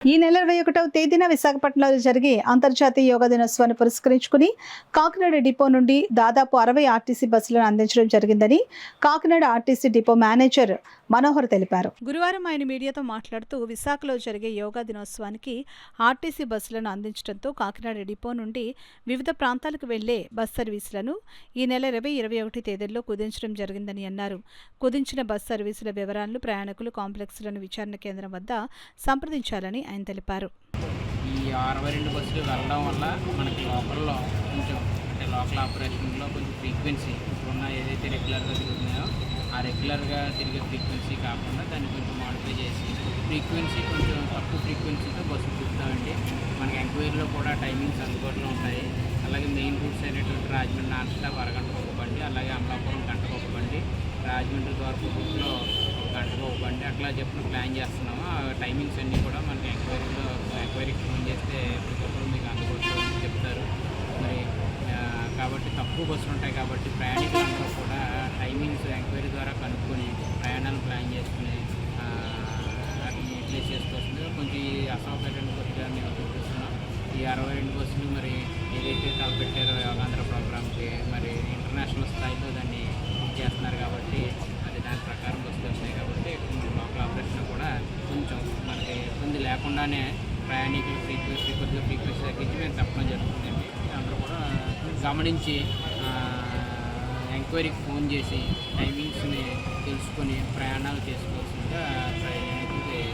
ఈ నెల 21వ తేదీన విశాఖపట్నంలో జరిగే అంతర్జాతీయ యోగా దినోత్సవాన్ని పురస్కరించుకుని కాకినాడ డిపో నుండి దాదాపు 60 ఆర్టీసీ బస్సులను అందించడం జరిగిందని Kakinada RTC depot manager Manohar తెలిపారు. గురువారం ఆయన మీడియాతో మాట్లాడుతూ విశాఖలో జరిగే యోగా దినోత్సవానికి ఆర్టీసీ బస్సులను అందించడంతో కాకినాడ డిపో నుండి వివిధ ప్రాంతాలకు వెళ్లే బస్ సర్వీసులను ఈ నెల 20-21 తేదీల్లో కుదించడం జరిగిందని అన్నారు. కుదించిన బస్ సర్వీసుల వివరాలను ప్రయాణికులు కాంప్లెక్స్లోని విచారణ కేంద్రం వద్ద సంప్రదించాలని ఆయన తెలిపారు. ఈ 62 బస్సులు వెళ్ళడం వల్ల మనకి లోకల్లో కొంచెం అంటే లోకల్ ఆపరేషన్లో కొంచెం ఫ్రీక్వెన్సీ ఇప్పుడున్న ఏదైతే రెగ్యులర్గా తిరుగుతున్నాయో ఆ రెగ్యులర్గా తిరిగే ఫ్రీక్వెన్సీ కాకుండా దాన్ని కొంచెం మాడిఫై చేసి ఫ్రీక్వెన్సీ కొంచెం తక్కువ ఫ్రీక్వెన్సీతో బస్సులు తిప్పుతామండి. మనకి ఎంక్వైరీలో కూడా టైమింగ్స్ అందుబాటులో ఉంటాయి. అలాగే మెయిన్ రూట్స్ అయినటువంటి రాజమండ్రి నాన్ స్టాప్ అరగంటకు ఒక బండి, అలాగే అమలాపురం గంటకు ఒక బండి, రాజమండ్రి ద్వారపూర్ రూట్లో గంటకు ఒక బండి అట్లా చెప్పిన ప్లాన్ చేస్తున్నాము. ఆ టైమింగ్స్ అన్నీ కూడా మనకి ఎంక్వైరీకి ఫోన్ చేస్తే ఎప్పటికప్పుడు మీకు అందుబాటులో చెప్తారు. మరి కాబట్టి తక్కువ బస్సులు ఉంటాయి కాబట్టి ప్రయాణికులందరూ కూడా టైమింగ్స్ ఎంక్వైరీ ద్వారా కనుక్కొని ప్రయాణాలను ప్లాన్ చేసుకుని యూటిలైజ్ చేసుకోవాల్సింది. కొంచెం ఈ అసౌకర్యాన్ని కొద్దిగా మేము చూపిస్తున్నాం. ఈ 62 బస్సులు మరి ఏదైతే తలపెట్టారో యోగాంధ్ర ప్రోగ్రామ్కి మరి ఇంటర్నేషనల్ స్థాయిలో దాన్ని చేస్తున్నారు కాబట్టి మరి దాని ప్రకారం బస్సులు వస్తాయి కాబట్టి లోకల్ ఆపరేషన్ కూడా కొంచెం మనకి ఇబ్బంది లేకుండానే ప్రయాణికులు కొద్దిగా ఫ్రీక్వెన్సీ తగ్గించి మేము చెప్పడం జరుగుతుందండి. అందరూ కూడా గమనించి ఎంక్వైరీకి ఫోన్ చేసి టైమింగ్స్ని తెలుసుకొని ప్రయాణాలు చేసుకోవాల్సిందిగా